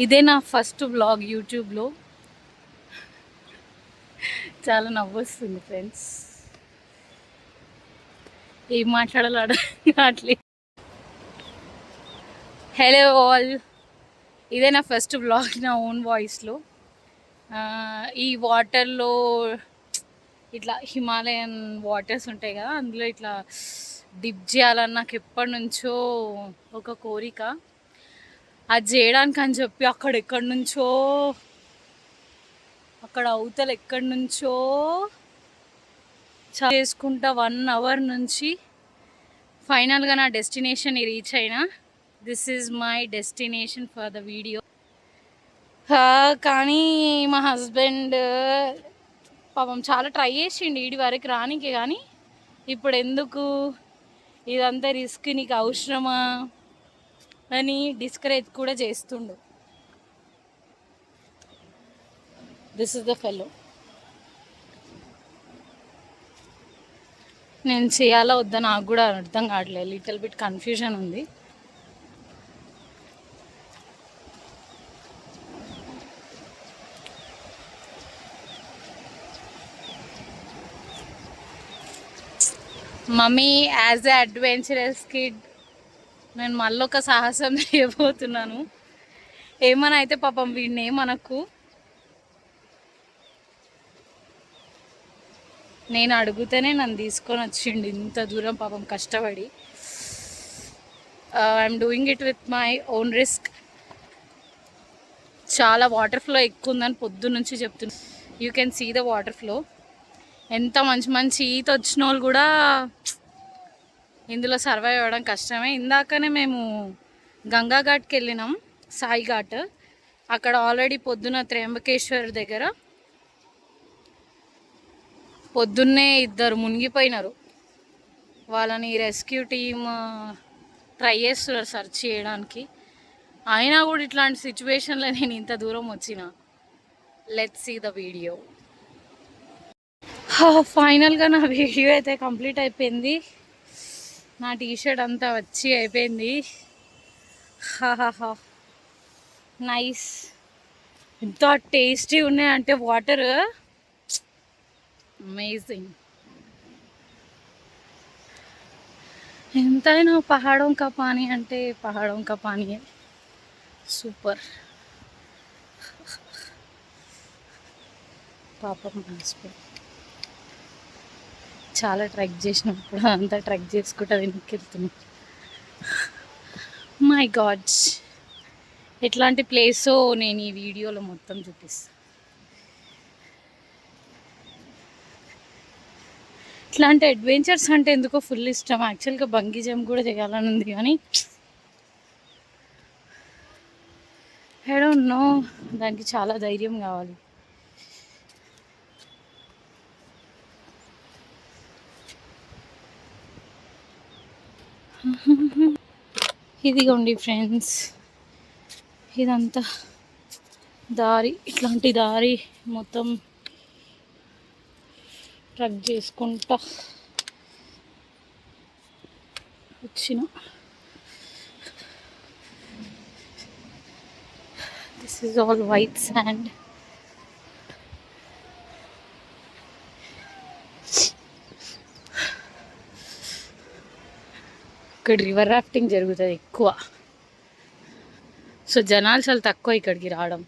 ఇదే నా first vlog యూట్యూబ్లో. చాలా నవ్వొస్తుంది ఫ్రెండ్స్. ఏం మాట్లాడాలో అట్లే. హలో ఆల్, ఇదే నా ఫస్ట్ వ్లాగ్ నా ఓన్ వాయిస్లో. ఈ వాటర్లో ఇట్లా హిమాలయన్ వాటర్స్ ఉంటాయి కదా, అందులో ఇట్లా డిప్ చేయాలని నాకు ఎప్పటి నుంచో ఒక కోరిక. అది చేయడానికి అని చెప్పి ఎక్కడి నుంచో, అక్కడ అవతల ఎక్కడి నుంచో చేసుకుంటా 1 అవర్ నుంచి ఫైనల్గా నా డెస్టినేషన్ రీచ్ అయినా. This is my destination for the video. కానీ మా హస్బెండ్ పాపం చాలా ట్రై చేసిండు ఈడి వరకు రానికి, కానీ ఇప్పుడు ఎందుకు ఇదంతా రిస్క్, నీకు అవసరమా అని డిస్కరేజ్ కూడా చేస్తుండు. This is the fellow. నేను చేయాలా వద్దా నాకు కూడా అర్థం కావట్లేదు, లిటిల్ బిట్ కన్ఫ్యూజన్ ఉంది. Mummy as a adventurous kid నేను మళ్ళీ ఒక సాహసం చేయబోతున్నాను. ఏమని అయితే పాపం వీడిని మనకు నేను అడుగుతూనే నన్ను తీసుకొని వచ్చిండు ఇంత దూరం పాపం కష్టపడి. I'm doing it with my own risk. చాలా వాటర్ ఫ్లో ఎక్కువ ఉందని పొద్దున్నుంచి చెప్తున్నా. You can see the water flow. ఎంత మంచి మంచి ఈత వచ్చిన వాళ్ళు కూడా ఇందులో సర్వైవ్ అవ్వడం కష్టమే. ఇందాకనే మేము గంగా ఘాట్కి వెళ్ళినాం, సాయి ఘాట్. అక్కడ ఆల్రెడీ పొద్దున త్రయంబకేశ్వర్ దగ్గర పొద్దున్నే 2 మునిగిపోయినారు. వాళ్ళని రెస్క్యూ టీమ్ ట్రై చేస్తున్నారు సర్చ్ చేయడానికి. అయినా కూడా ఇట్లాంటి సిచ్యువేషన్లో నేను ఇంత దూరం వచ్చిన. Let's see the video. ఫైనల్గా నా వీడియో అయితే కంప్లీట్ అయిపోయింది. నా టీషర్ట్ అంతా వచ్చి అయిపోయింది. నైస్. ఎంత టేస్టీ ఉన్నాయంటే వాటర్, అమేజింగ్. ఎంతైనా పహాడోం కా పానీ అంటే పహాడోం కా పానీ సూపర్. పాపం హస్బెండ్ చాలా ట్రెక్ చేసినప్పుడు అంతా ట్రెక్ చేసుకుంటా వెనక్కి వెళ్తున్నాం. మై గాడ్స్, ఎట్లాంటి ప్లేసో నేను ఈ వీడియోలో మొత్తం చూపిస్తాను. ఇట్లాంటి అడ్వెంచర్స్ అంటే ఎందుకో ఫుల్ ఇష్టం. యాక్చువల్గా బంగీ జంప్ కూడా చేయాలని ఉంది, కానీ ఐ డోంట్ నో, దానికి చాలా ధైర్యం కావాలి. ఇదిగోండి ఫ్రెండ్స్, ఇదంతా దారి, ఇట్లాంటి దారి మొత్తం ట్రక్ చేసుకుంటా వచ్చిన. This is all white sand. ఇక్కడ రివర్ రాఫ్టింగ్ జరుగుతుంది ఎక్కువ. సో జనాలు చాలా తక్కువ ఇక్కడికి రావడం.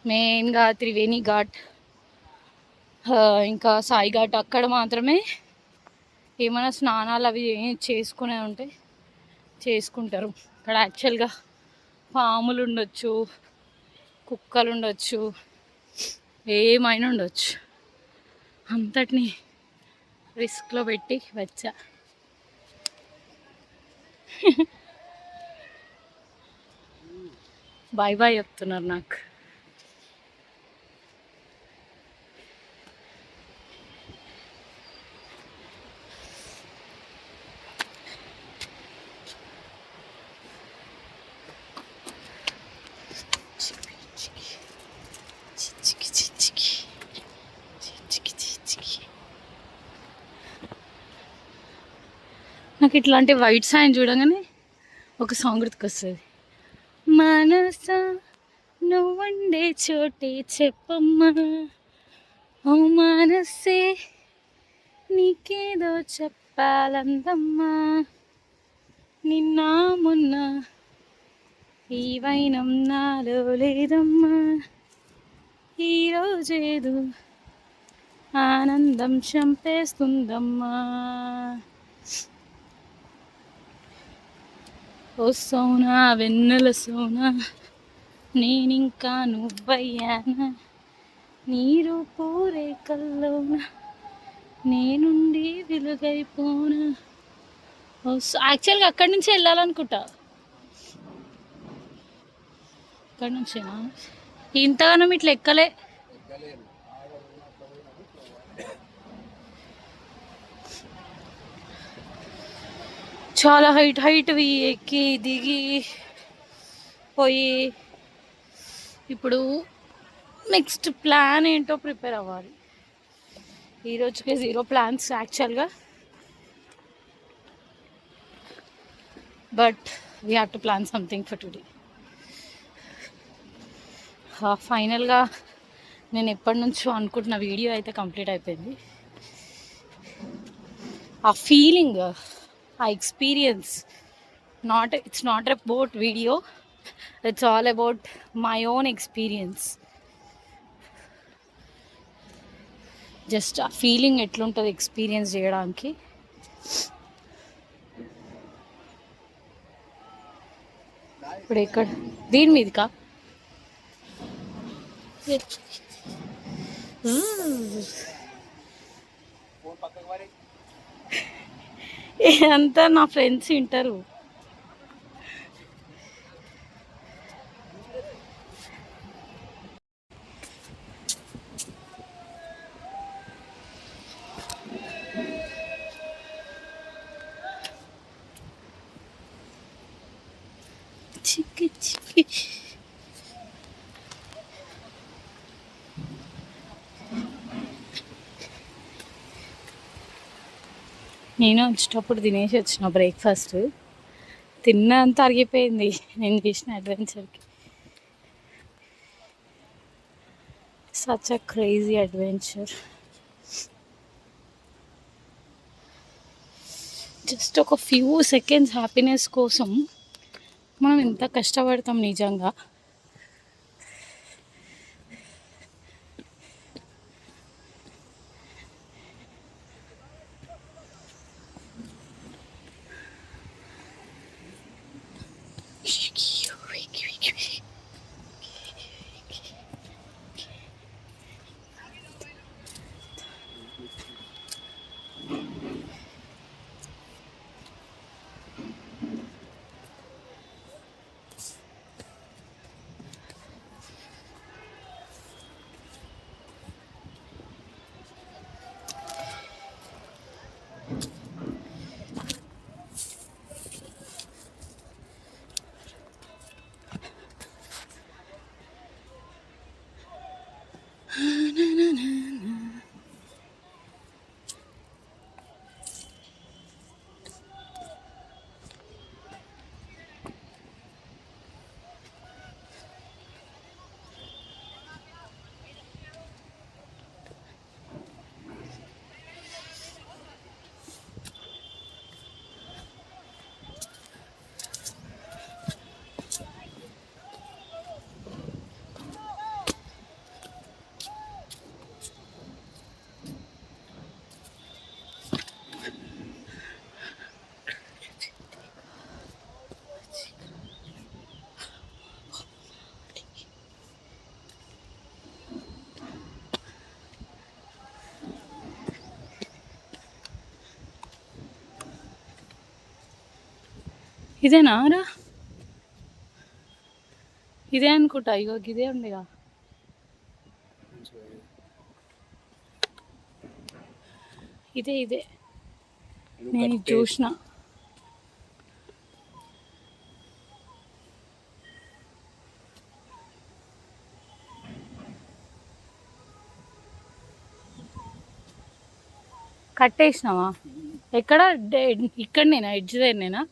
మెయిన్గా త్రివేణి ఘాట్, ఇంకా సాయి ఘాట్ అక్కడ మాత్రమే ఏమైనా స్నానాలు అవి చేసుకునే ఉంటే చేసుకుంటారు. అక్కడ యాక్చువల్గా పాములు ఉండొచ్చు, కుక్కలు ఉండొచ్చు, ఏమైనా ఉండొచ్చు. అంతటిని రిస్క్లో పెట్టి వచ్చా. బాయ్ బాయ్ చెప్తున్నారు నాకు. నాకు ఇట్లాంటి వైట్ సాండ్ చూడగానే ఒక సాంగ్ గుర్తుకొస్తుంది. మనసా నువ్వుండే చోటే చెప్పమ్మా ఓ మనసే నీకేదో చెప్పాలందమ్మా నిన్న మొన్న ఈ వైనం నాలో లేదమ్మా ఈరోజేదో ఆనందం చంపేస్తుందమ్మా ఓ సోనా వెన్నెల సోనా నేనింకా నువ్వయ్యానా నీరు పూరే కల్లోన నేనుండి వెలుగైపోనా యాక్చువల్గా అక్కడి నుంచి వెళ్ళాలనుకుంటా అక్కడి నుంచేనా ఇంతగానం ఇట్లా ఎక్కలే చాలా హైట్వి ఎక్కి దిగి పోయి ఇప్పుడు నెక్స్ట్ ప్లాన్ ఏంటో ప్రిపేర్ అవ్వాలి. ఈరోజుకి 0 ప్లాన్స్ యాక్చువల్గా, but we have to plan something for today. ఫైనల్గా నేను ఎప్పటి నుంచో అనుకుంటున్న వీడియో అయితే కంప్లీట్ అయిపోయింది. ఆ ఫీలింగ్, ఆ experience, it's not about video, it's all about my own experience. Just ఆ ఫీలింగ్ ఎట్లుంటుంది ఎక్స్పీరియన్స్ చేయడానికి. ఇప్పుడు ఎక్కడ దీని మీదకా అంతా నా ఫ్రెండ్స్ వింటారు. చిక్కి చిక్కి నేను వచ్చేటప్పుడు తినేసి వచ్చిన బ్రేక్ఫాస్ట్. తిన్నంత అరిగిపోయింది నేను చేసిన అడ్వెంచర్కి. Such a crazy adventure. Just ఒక ఫ్యూ సెకండ్స్ హ్యాపీనెస్ కోసం మనం ఎంత కష్టపడతాం నిజంగా. ఇదేనా రా? ఇదే అనుకుంటా. ఇగో ఇదే ఉండేగా. ఇదే నేను చూసిన. కట్టేసినావా? ఎక్కడ? ఇక్కడనేనా? ఎడ్జ్ దగ్గరనేనా?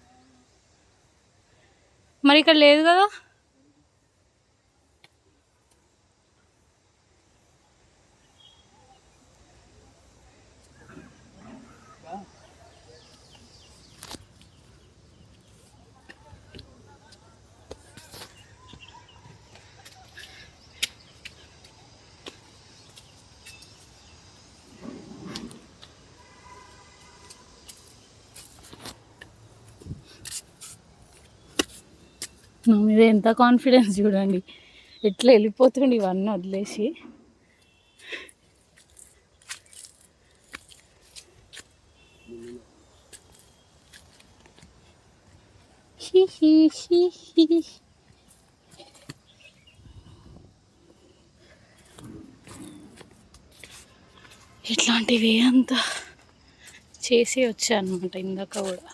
మరి ఇక్కడ లేదు కదా. నా మీద ఎంత కాన్ఫిడెన్స్ చూడండి, ఎట్లా వెళ్ళిపోతుండే ఇవన్నీ వదిలేసి. ఇట్లాంటివి అంతా చేసి వచ్చా అనమాట ఇందాక కూడా.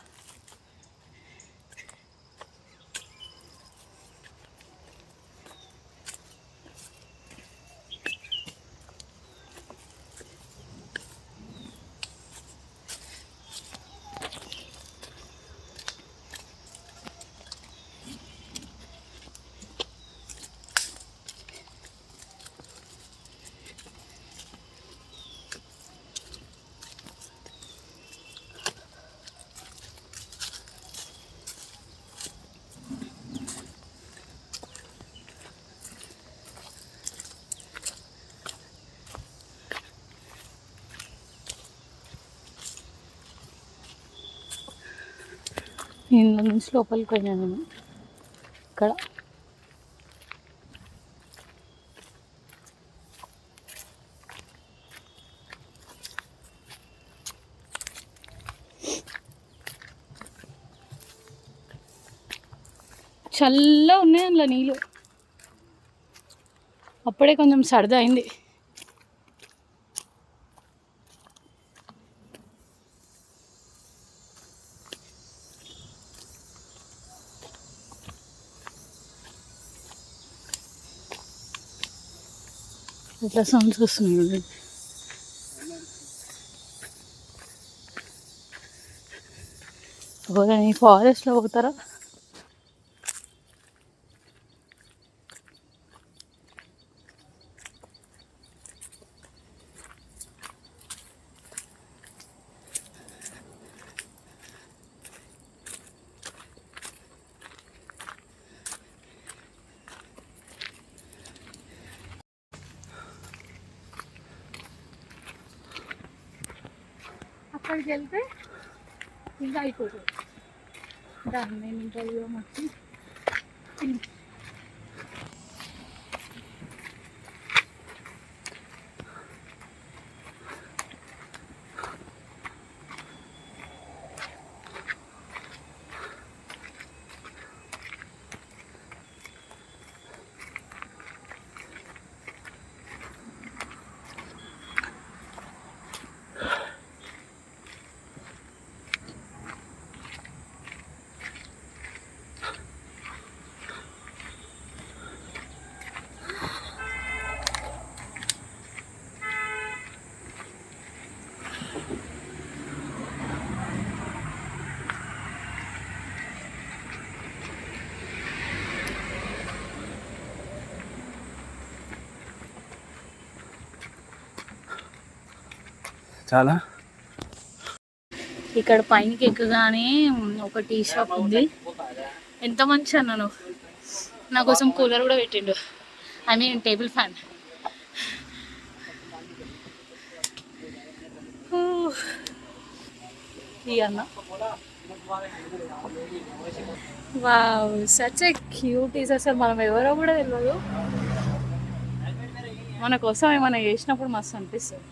ఇంట్లో నుంచి లోపలికి పోయినాను నేను. ఇక్కడ చల్లగా ఉన్నాయి అందులో నీళ్ళు. అప్పుడే కొంచెం సరదా అయింది. ఇట్లా సౌండ్స్ వస్తున్నాయి. ఈ ఫారెస్ట్లో పోతారా? అక్కడికి వెళ్తే ఇంకా అయిపోతుంది. దాన్ని నేను ఇంటర్వ్యూ వచ్చి చాలా ఇక్కడ పైనకి ఎక్కగానే ఒక టీ షాప్ ఉంది. ఎంత మంచి అన్నాను, నా కోసం కూలర్ కూడా పెట్టిండు. I mean table fan. ఈ అన్న wow, such a cute is. అసలు మనం ఎవరో కూడా తెలియదు, మన కోసం ఏమైనా చేసినప్పుడు మస్తు అనిపిస్తుంది.